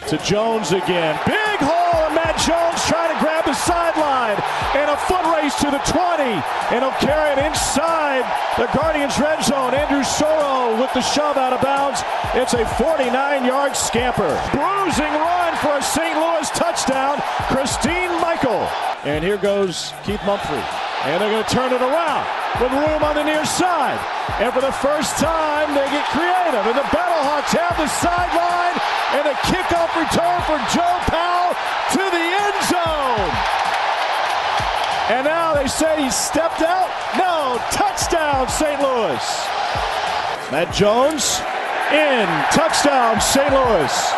To Jones again. Big hole, and Matt Jones trying to grab the sideline. And a foot race to the 20. And he'll carry it inside the Guardians' red zone. Andrew Soro with the shove out of bounds. It's a 49-yard scamper. Bruising run for a St. Louis touchdown. Christine Michael. And here goes Keith Mumphrey. And they're going to turn it around with room on the near side. And for the first time, they get creative. And the BattleHawks have the sideline. And a kickoff return for Joe Powell to the end zone. And now they say he stepped out. No, touchdown, St. Louis. Matt Jones in. Touchdown, St. Louis.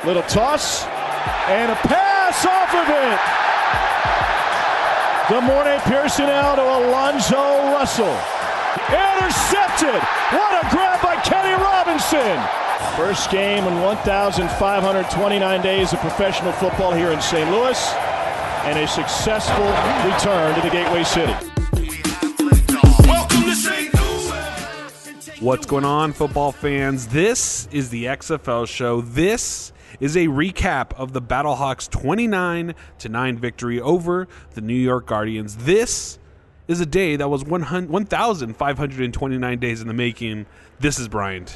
Little toss. And a pass off of it. DeMornay Pearson out to Alonzo Russell. Intercepted. What a grab by Kenny Robinson. First game in 1,529 days of professional football here in St. Louis. And a successful return to the Gateway City. Welcome to St. Louis. What's going on, football fans? This is the XFL show. This is a recap of the BattleHawks' 29-9 victory over the New York Guardians. This is a day that was 1,529 days in the making. This is Bryant.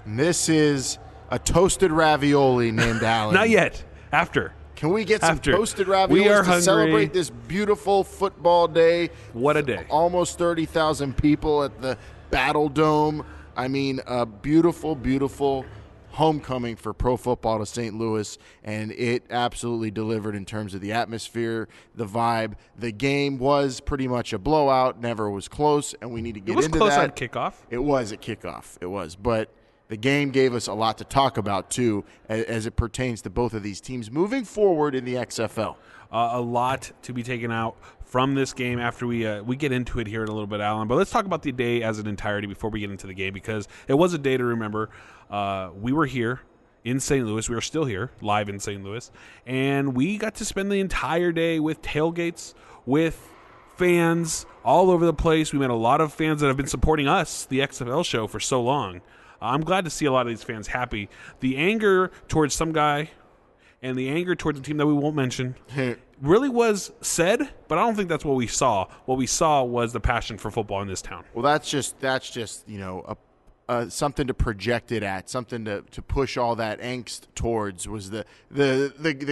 And this is a toasted ravioli named Alan. Not yet. After. Can we get some toasted raviolis We are to hungry. celebrate this beautiful football day? What a day. Almost 30,000 people at the Battle Dome. I mean, a beautiful, beautiful homecoming for pro football to St. Louis, and it absolutely delivered in terms of the atmosphere, the vibe. The game was pretty much a blowout, never was close, and we need to get into that. It was close at kickoff. It was at kickoff. It was, but the game gave us a lot to talk about, too, as it pertains to both of these teams moving forward in the XFL. A lot to be taken out from this game after we get into it here in a little bit, Alan. But let's talk about the day as an entirety before we get into the game, because it was a day to remember. We were here in St. Louis. We are still here, live in St. Louis. And we got to spend the entire day with tailgates, with fans all over the place. We met a lot of fans that have been supporting us, the XFL show, for so long. I'm glad to see a lot of these fans happy. The anger towards some guy and the anger towards a team that we won't mention really was said, but I don't think that's what we saw. What we saw was the passion for football in this town. Well, that's just something to project it at, something to push all that angst towards was the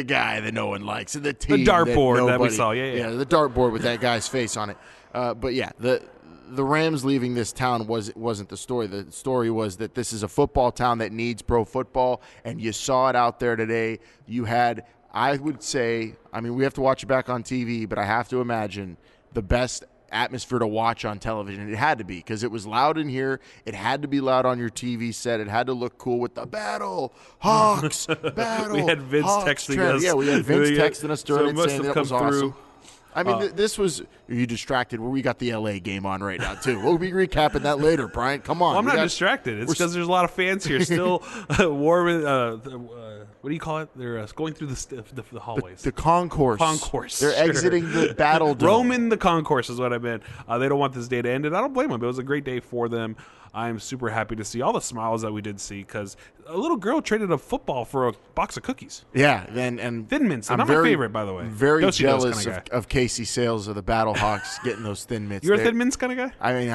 guy that no one likes, and the team, the dartboard that we saw, yeah, the dartboard with that guy's face on it. But yeah, the Rams leaving this town wasn't the story. The story was that this is a football town that needs pro football, and you saw it out there today. You had, I would say, I mean, we have to watch it back on TV, but I have to imagine the best atmosphere to watch on television. It had to be, because it was loud in here. It had to be loud on your TV set. It had to look cool with the BattleHawks, Battle. We had Vince texting us. Yeah, we had Vince texting us during so it saying that was awesome. I mean, this was – are you distracted? Well, we got the L.A. game on right now, too. We'll be recapping that later, Brian. Come on. Well, I'm not distracted. It's because there's a lot of fans here still warming what do you call it? They're going through the hallways. The concourse. Concourse. They're exiting the Battle Dome. Roaming the concourse is what I meant. They don't want this day to end, and I don't blame them. It was a great day for them. I'm super happy to see all the smiles that we did see, because a little girl traded a football for a box of cookies. Yeah, and Thin Mints. Not my favorite, by the way. Very jealous of Casey Sales of the BattleHawks getting those Thin Mints. You're a Thin Mints kind of guy? I mean,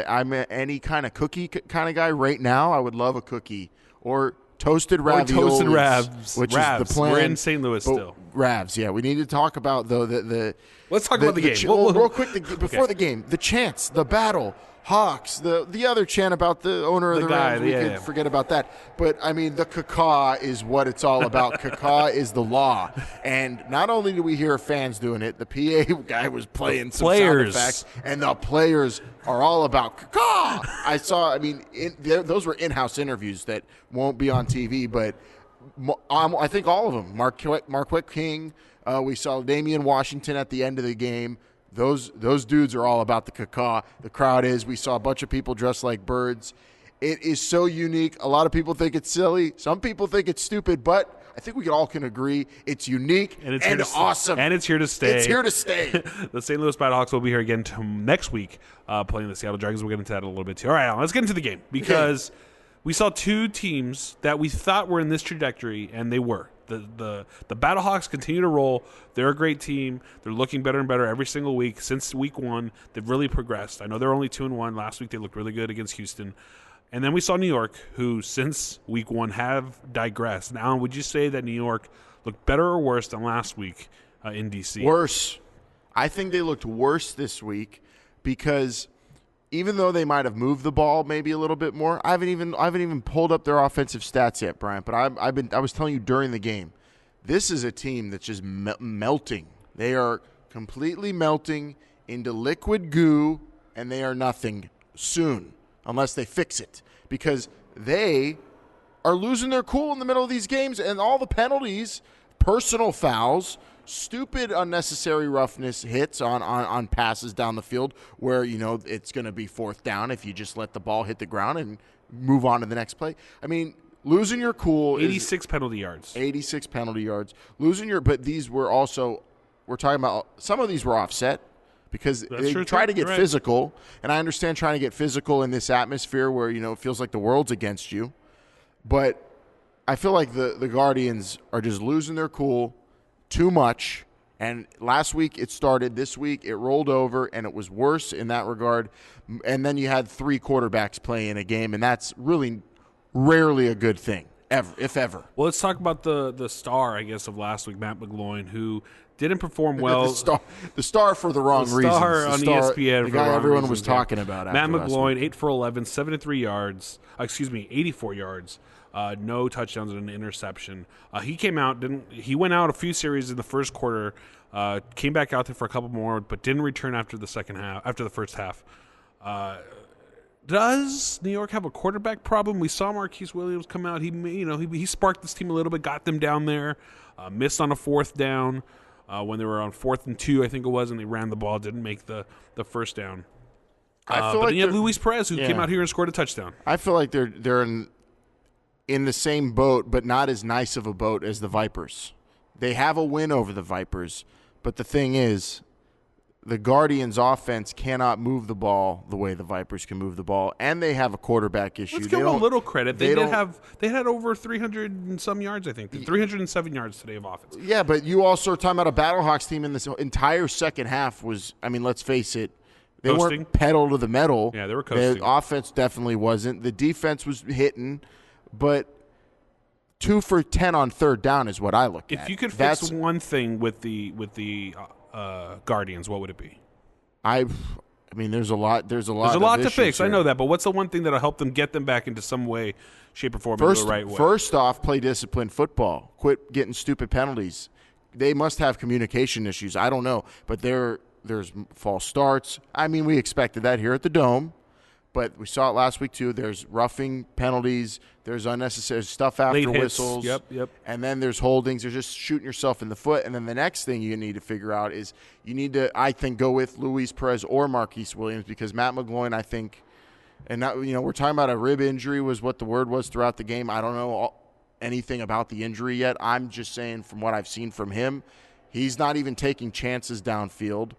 I'm any kind of cookie kind of guy right now. I would love a cookie or toasted raviolis. Or toasted ravs. Which Ravs. is the plan. We're in St. Louis still. Ravs, yeah. We need to talk about, though, the let's talk about the game. Real quick, before the game, the chants, the battle. Hawks, the other chant about the owner of the Rams, we could forget about that. But, I mean, the caca is what it's all about. Caca is the law. And not only do we hear fans doing it, the PA guy was playing some sound effects, and the players are all about caca. Those were in-house interviews that won't be on TV, but I think all of them. Marquise King, we saw Damian Washington at the end of the game. Those dudes are all about the caca. The crowd is. We saw a bunch of people dressed like birds. It is so unique. A lot of people think it's silly. Some people think it's stupid, but I think we all can agree it's unique and awesome. And it's here to stay. It's here to stay. The St. Louis BattleHawks will be here again next week playing the Seattle Dragons. We'll get into that a little bit too. All right, Alan, let's get into the game, because we saw two teams that we thought were in this trajectory, and they were. The BattleHawks continue to roll. They're a great team. They're looking better and better every single week. Since week 1, they've really progressed. I know they're only 2-1. Last week they looked really good against Houston. And then we saw New York, who since week 1 have digressed. Now, would you say that New York looked better or worse than last week in D.C.? Worse. I think they looked worse this week because even though they might have moved the ball maybe a little bit more, I haven't even pulled up their offensive stats yet, Brian. But I was telling you during the game, this is a team that's just melting. They are completely melting into liquid goo, and they are nothing soon unless they fix it because they are losing their cool in the middle of these games, and all the penalties, personal fouls, stupid unnecessary roughness hits on passes down the field where, it's going to be 4th down if you just let the ball hit the ground and move on to the next play. I mean, losing your cool 86 penalty yards. 86 penalty yards. But these were also, we're talking about, some of these were offset because they try to get physical, and I understand trying to get physical in this atmosphere where, it feels like the world's against you. But I feel like the Guardians are just losing their cool too much, and last week it started. This week it rolled over, and it was worse in that regard. And then you had 3 quarterbacks play in a game, and that's really rarely a good thing, ever, if ever. Well, let's talk about the star, I guess, of last week, Matt McGloin, who didn't perform well. the star for the wrong reasons. Star on ESPN. The guy everyone was talking about. Matt McGloin, 8 for 11, 73 yards. 84 yards. No touchdowns and an interception. He came out, he went out a few series in the first quarter, came back out there for a couple more, but didn't return after the first half. Does New York have a quarterback problem? We saw Marquise Williams come out. He sparked this team a little bit, got them down there, missed on a 4th down when they were on 4th and 2, I think it was, and they ran the ball, didn't make the first down. But then you have Luis Perez, who came out here and scored a touchdown. I feel like they're in the same boat, but not as nice of a boat as the Vipers. They have a win over the Vipers, but the thing is, the Guardians' offense cannot move the ball the way the Vipers can move the ball, and they have a quarterback issue. Let's give them a little credit. They had over 300 and some yards, I think. 307 yards today of offense. Yeah, but you also are talking about a BattleHawks team in this entire second half was, let's face it, they weren't pedal to the metal. Yeah, they were coasting. The offense definitely wasn't. The defense was hitting. But 2 for 10 on 3rd down is what I look at. If you could fix one thing with the Guardians, what would it be? There's a lot. There's a lot to fix. Here. I know that, but what's the one thing that'll help them get them back into some way, shape, or form in the right way? First off, play disciplined football. Quit getting stupid penalties. They must have communication issues. I don't know, but there's false starts. We expected that here at the Dome. But we saw it last week, too. There's roughing penalties. There's unnecessary stuff after whistles. Yep. And then there's holdings. There's just shooting yourself in the foot. And then the next thing you need to figure out is you need to, I think, go with Luis Perez or Marquise Williams because Matt McGloin, I think, and not, we're talking about a rib injury was what the word was throughout the game. I don't know anything about the injury yet. I'm just saying from what I've seen from him, he's not even taking chances downfield.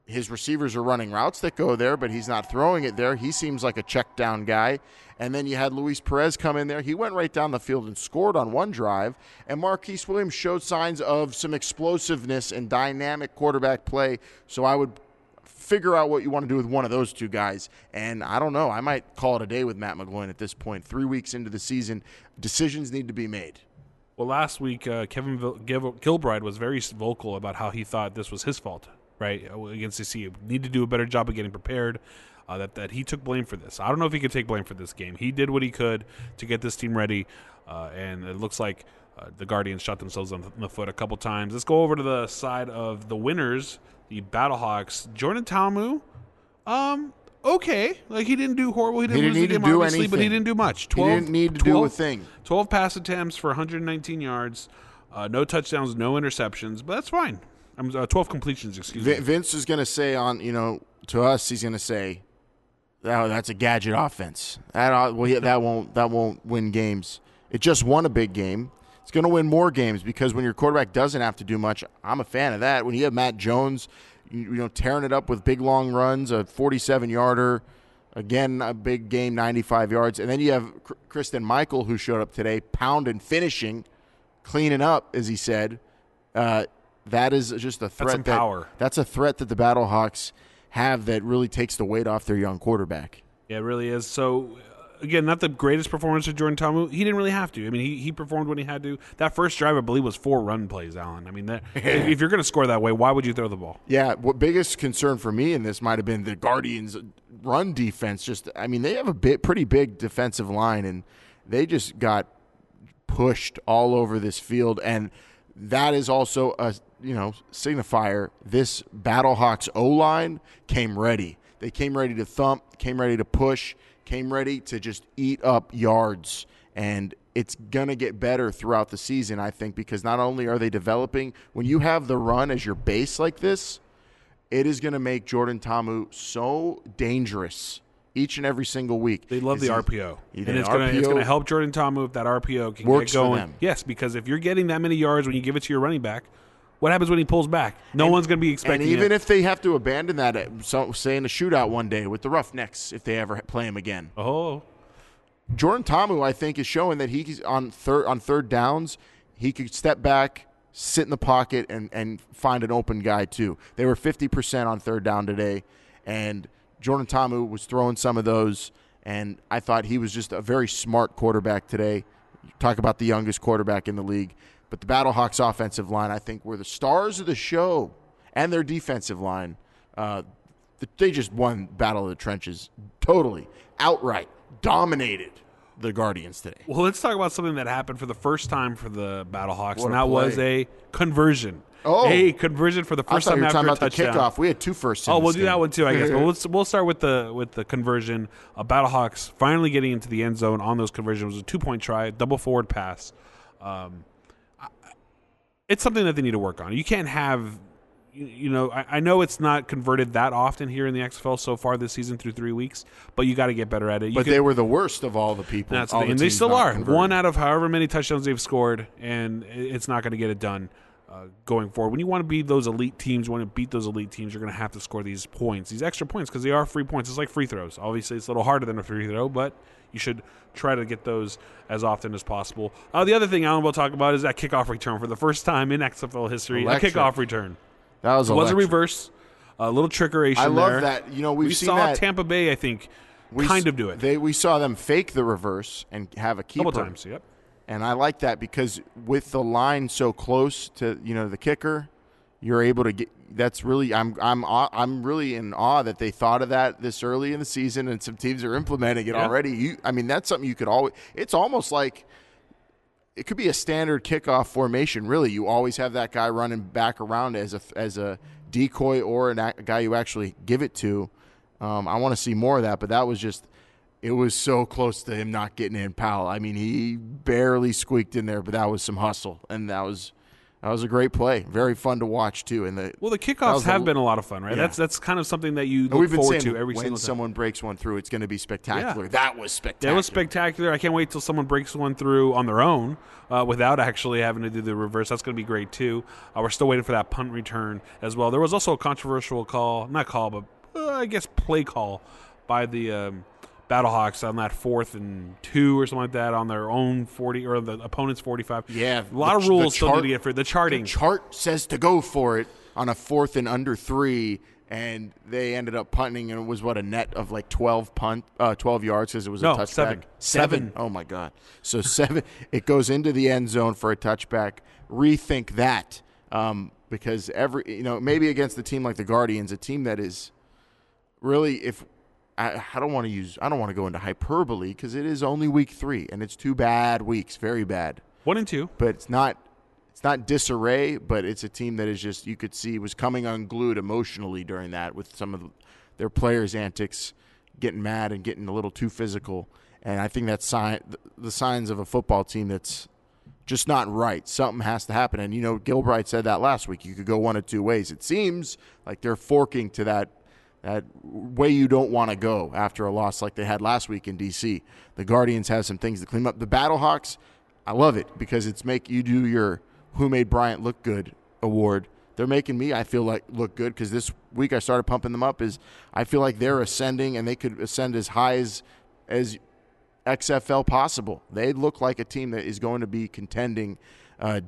His receivers are running routes that go there, but he's not throwing it there. He seems like a check down guy. And then you had Luis Perez come in there. He went right down the field and scored on one drive. And Marquise Williams showed signs of some explosiveness and dynamic quarterback play. So I would figure out what you want to do with one of those two guys. And I don't know. I might call it a day with Matt McGloin at this point. 3 weeks into the season, decisions need to be made. Well, last week, Kevin Gilbride was very vocal about how he thought this was his fault. Right, against DC. Need to do a better job of getting prepared, that he took blame for this. I don't know if he could take blame for this game. He did what he could to get this team ready, and it looks like the Guardians shot themselves on the foot a couple times. Let's go over to the side of the winners, the BattleHawks. Jordan Talmu, okay. Like, he didn't do horrible. He didn't lose the game, obviously, but he didn't do much. He didn't need to do a thing. 12 pass attempts for 119 yards, no touchdowns, no interceptions, but that's fine. 12 completions, excuse me. Vince is going to say to us, he's going to say, "Oh, that's a gadget offense. That won't win games. It just won a big game. It's going to win more games because when your quarterback doesn't have to do much, I'm a fan of that. When you have Matt Jones, tearing it up with big long runs, a 47-yarder, again a big game, 95 yards, and then you have Kristen Michael who showed up today, pounding, finishing." cleaning up, as he said. That is just a threat. That's some power. That's a threat that the BattleHawks have that really takes the weight off their young quarterback. Yeah, it really is. So, again, not the greatest performance of Jordan Ta'amu. He didn't really have to. I mean, he performed when he had to. That first drive, I believe, was 4 run plays, Alan. I mean, if you're going to score that way, why would you throw the ball? Yeah, what biggest concern for me in this might have been the Guardians' run defense. They have a pretty big defensive line, and they just got pushed all over this field. And that is also a signifier. This BattleHawks O-line came ready. They came ready to thump, came ready to push, came ready to just eat up yards. And it's going to get better throughout the season, I think, because not only are they developing, when you have the run as your base like this, it is going to make Jordan Ta'amu so dangerous each and every single week. They love the RPO. And it's going to help Jordan Ta'amu if that RPO can get going. For them. Yes, because if you're getting that many yards when you give it to your running back, what happens when he pulls back? No one's going to be expecting it. And even if they have to abandon that, say in a shootout one day with the Roughnecks, if they ever play him again. Oh. Jordan Ta'amu, I think, is showing that he's on third downs, he could step back, sit in the pocket, and find an open guy too. They were 50% on third down today, and Jordan Ta'amu was throwing some of those, and I thought he was just a very smart quarterback today. Talk about the youngest quarterback in the league. But the BattleHawks offensive line, I think, were the stars of the show, and their defensive line. They just won Battle of the Trenches totally, outright, dominated the Guardians today. Well, let's talk about something that happened for the first time for the BattleHawks, and that was a conversion. Oh, a conversion for the first time after a touchdown. The kickoff. We had 2 firsts. We'll do that one too, I guess. But we'll start with the conversion. BattleHawks finally getting into the end zone on those conversions. It was a 2-point try, double forward pass. It's something that they need to work on. You can't have, I know it's not converted that often here in the XFL so far this season through 3 weeks, but you got to get better at it. They were the worst of all the people. That's the thing. And they still are. Converted. 1 out of however many touchdowns they've scored, and it's not going to get it done going forward. When you want to beat those elite teams, you're going to have to score these points, these extra points, because they are free points. It's like free throws. Obviously, it's a little harder than a free throw, but you should try to get those as often as possible. The other thing Alan will talk about is that kickoff return for the first time in XFL history. Electric. A kickoff return. That was a reverse, a little trickeration there. I love that. We saw that. Tampa Bay, I think, kind of do it. We saw them fake the reverse and have a keeper. Couple times, yep. And I like that because with the line so close to the kicker, you're able to get. That's really I'm really in awe that they thought of that this early in the season, and some teams are implementing it already. That's something you could always. It's almost like it could be a standard kickoff formation. Really, you always have that guy running back around as a decoy or a guy you actually give it to. I want to see more of that, but that was just. It was so close to him not getting in, Powell. He barely squeaked in there, but that was some hustle, and that was a great play. Very fun to watch too. And the kickoffs have been a lot of fun, right? Yeah. That's kind of something that you look forward to every single time. When someone breaks one through, it's going to be spectacular. Yeah. That was spectacular. That was spectacular. I can't wait till someone breaks one through on their own without actually having to do the reverse. That's going to be great too. We're still waiting for that punt return as well. There was also a controversial play call by the BattleHawks on that 4th and 2 or something like that on their own 40 or the opponent's 45. Yeah, a lot of rules still need to get for the charting. The chart says to go for it on a 4th and under 3, and they ended up punting, and it was a net of like 12 yards because it was a touchback. 7. Oh my God! So 7. It goes into the end zone for a touchback. Rethink that because maybe against a team like the Guardians, a team that is really I don't want to go into hyperbole because it is only week 3 and it's 2 bad weeks, very bad. 1 and 2, but it's not disarray. But it's a team that is just you could see was coming unglued emotionally during that with some of their players' antics, getting mad and getting a little too physical. And I think that's the signs of a football team that's just not right. Something has to happen. And Gilbride said that last week. You could go one of 2 ways. It seems like they're forking to that way you don't want to go after a loss like they had last week in D.C. The Guardians have some things to clean up. The BattleHawks, I love it because it's make you do your Who Made Bryant Look Good award. They're making me, I feel like, look good because this week I started pumping them up. I feel like they're ascending and they could ascend as high as XFL possible. They look like a team that is going to be contending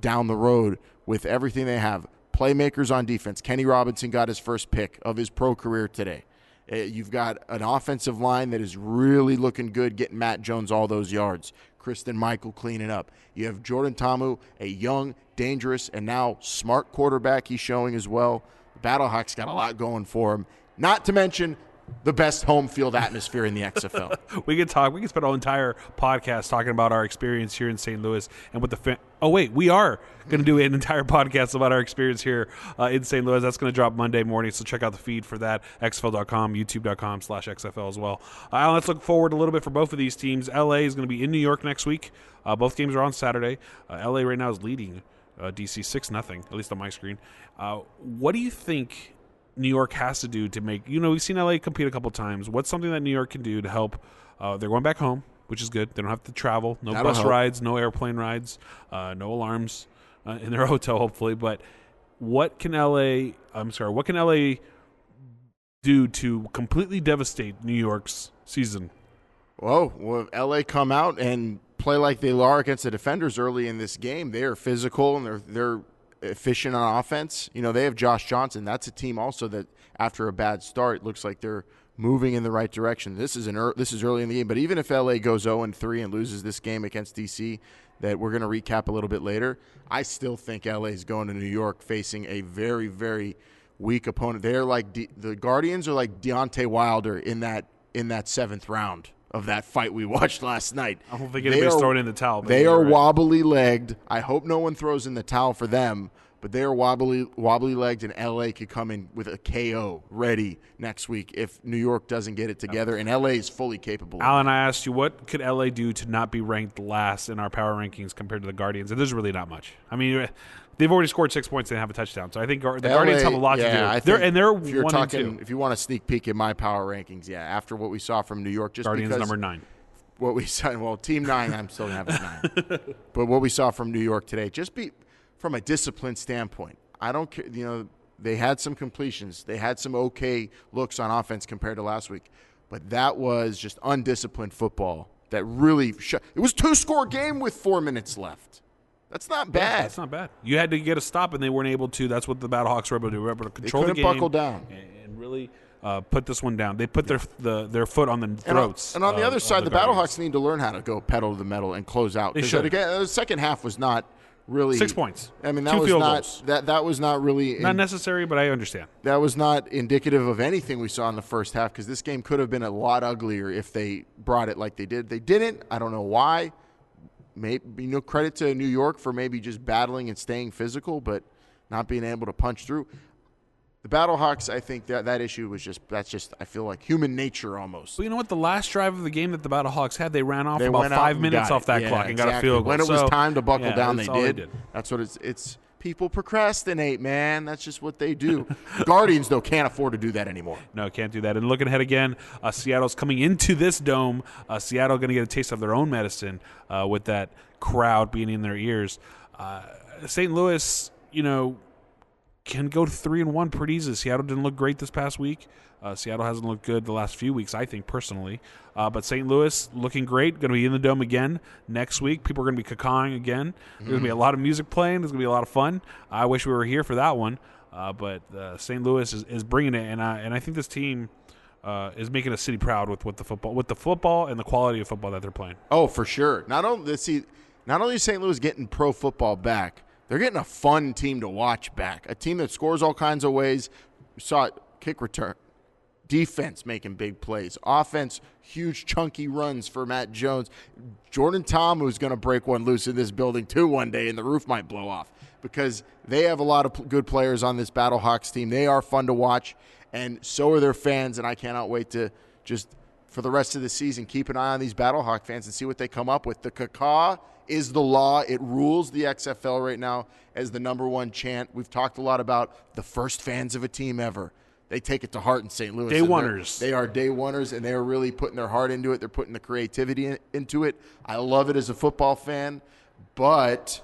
down the road with everything they have. Playmakers on defense. Kenny Robinson got his first pick of his pro career today. You've got an offensive line that is really looking good, getting Matt Jones all those yards. Kristen Michael cleaning up. You have Jordan Ta'amu, a young, dangerous, and now smart quarterback he's showing as well. The BattleHawks got a lot going for him. Not to mention the best home field atmosphere in the XFL. We could spend our entire podcast talking about our experience here in St. Louis and what the we are going to do an entire podcast about our experience here in St. Louis. That's going to drop Monday morning, so check out the feed for that, xfl.com, youtube.com/XFL as well. Let's look forward a little bit for both of these teams. LA is going to be in New York next week. Both games are on Saturday. LA right now is leading DC 6-0, at least on my screen. What do you think New York has to do to make, we've seen LA compete a couple times. What's something that New York can do to help? They're going back home, which is good. They don't have to travel. No That'll bus help. rides, no airplane rides, no alarms in their hotel, hopefully. But what can LA do to completely devastate New York's season? Well, LA come out and play like they are against the defenders early in this game. They are physical and they're efficient on offense. They have Josh Johnson. That's a team also that after a bad start looks like they're moving in the right direction. This is early in the game, but even if LA goes 0-3 and loses this game against DC that we're going to recap a little bit later, I still think LA is going to New York facing a very, very weak opponent. They're like the Guardians are like Deontay Wilder in that seventh round of that fight we watched last night. I don't think anybody's throwing in the towel. They are wobbly-legged. I hope no one throws in the towel for them, but they are wobbly-legged, and L.A. could come in with a KO ready next week if New York doesn't get it together, and L.A. is fully capable. Alan, I asked you, what could L.A. do to not be ranked last in our power rankings compared to the Guardians? And there's really not much. I mean, they've already scored 6 points and have a touchdown. So I think the Guardians have a lot to do. They're 1 and 2. If you want a sneak peek at my power rankings, after what we saw from New York, just Guardians because number 9. What we saw, Team 9, I'm still going to have it 9. But what we saw from New York today, from a discipline standpoint, I don't care. They had some completions. They had some okay looks on offense compared to last week. But that was just undisciplined football that really it was a 2-score game with 4 minutes left. That's not bad. Yeah, that's not bad. You had to get a stop, and they weren't able to. That's what the BattleHawks were able to do. They were able to control the game. They couldn't buckle down. And really put this one down. They put their foot on the throats. And on the other side, the BattleHawks need to learn how to go pedal to the metal and close out. They should. Again, the second half was not really 6 points. I mean, 2 field goals. That was not really not necessary, but I understand. That was not indicative of anything we saw in the first half because this game could have been a lot uglier if they brought it like they did. They didn't. I don't know why. Maybe credit to New York for maybe just battling and staying physical, but not being able to punch through. The BattleHawks, I think that issue was just I feel like human nature almost. Well, you know what? The last drive of the game that the BattleHawks had, they ran off about 5 minutes off that clock and got a field goal. When it was time to buckle down, they did. They That's what it's. People procrastinate, man. That's just what they do. Guardians, though, can't afford to do that anymore. No, can't do that. And looking ahead again, Seattle's coming into this dome. Seattle going to get a taste of their own medicine with that crowd being in their ears. St. Louis, can go 3-1 pretty easy. Seattle didn't look great this past week. Seattle hasn't looked good the last few weeks, I think, personally. But St. Louis looking great. Going to be in the Dome again next week. People are going to be cacaing again. There's going to be a lot of music playing. There's going to be a lot of fun. I wish we were here for that one. But St. Louis is bringing it, and I think this team is making a city proud with the football and the quality of football that they're playing. Oh, for sure. Not only is St. Louis getting pro football back, they're getting a fun team to watch back. A team that scores all kinds of ways. We saw it, kick return. Defense making big plays. Offense, huge chunky runs for Matt Jones. Jordan Ta'amu is going to break one loose in this building too one day, and the roof might blow off because they have a lot of good players on this BattleHawks team. They are fun to watch, and so are their fans, and I cannot wait to just for the rest of the season keep an eye on these BattleHawk fans and see what they come up with. The caca is the law. It rules the XFL right now as the number one chant. We've talked a lot about the first fans of a team ever. They take it to heart in St. Louis. Day oneers. They are day oneers, and they are really putting their heart into it. They're putting the creativity into it. I love it as a football fan, but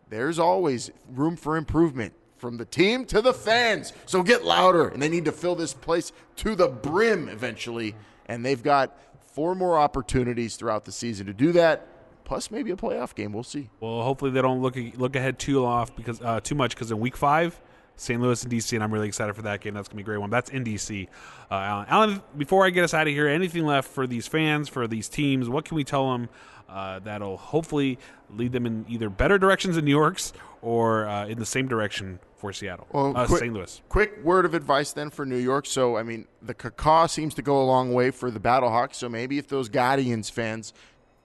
there's always room for improvement from the team to the fans. So get louder, and they need to fill this place to the brim eventually, and they've got 4 more opportunities throughout the season to do that. plus maybe a playoff game. We'll see. Well, hopefully they don't look ahead too much because in Week 5, St. Louis and D.C., and I'm really excited for that game. That's going to be a great one. That's in D.C. Alan, before I get us out of here, anything left for these fans, for these teams? What can we tell them that'll hopefully lead them in either better directions in New York's or in the same direction for Seattle, St. Louis? Quick word of advice then for New York. So, I mean, the Kickoff seems to go a long way for the BattleHawks, so maybe if those Guardians fans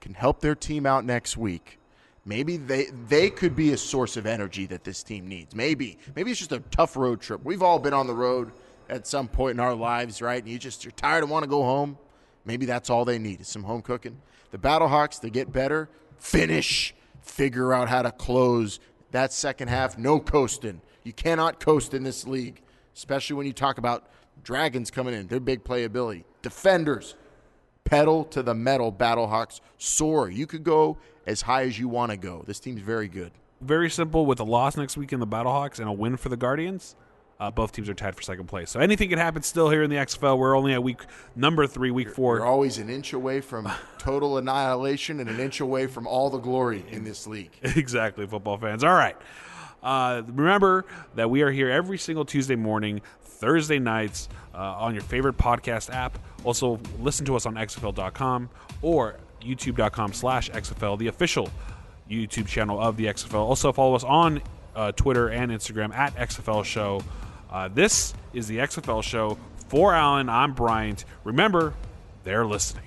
can help their team out next week, maybe they could be a source of energy that this team needs. Maybe it's just a tough road trip. We've all been on the road at some point in our lives, right? And you're tired and want to go home. Maybe that's all they need is some home cooking. The BattleHawks, they get better, figure out how to close that second half. No coasting. You cannot coast in this league, especially when you talk about Dragons coming in, their big playability. Defenders, pedal to the metal, BattleHawks, soar. You could go as high as you want to go. This team's very good. Very simple. With a loss next week in the BattleHawks and a win for the Guardians, both teams are tied for second place. So anything can happen still here in the XFL. We're only at week number 3, week 4. You're always an inch away from total annihilation and an inch away from all the glory in this league. Exactly, football fans. All right. Remember that we are here every single Tuesday morning, Thursday nights on your favorite podcast app. Also, listen to us on XFL.com or YouTube.com/XFL, the official YouTube channel of the XFL. Also, follow us on Twitter and Instagram at XFL Show. This is the XFL Show. For Alan, I'm Bryant. Remember, they're listening.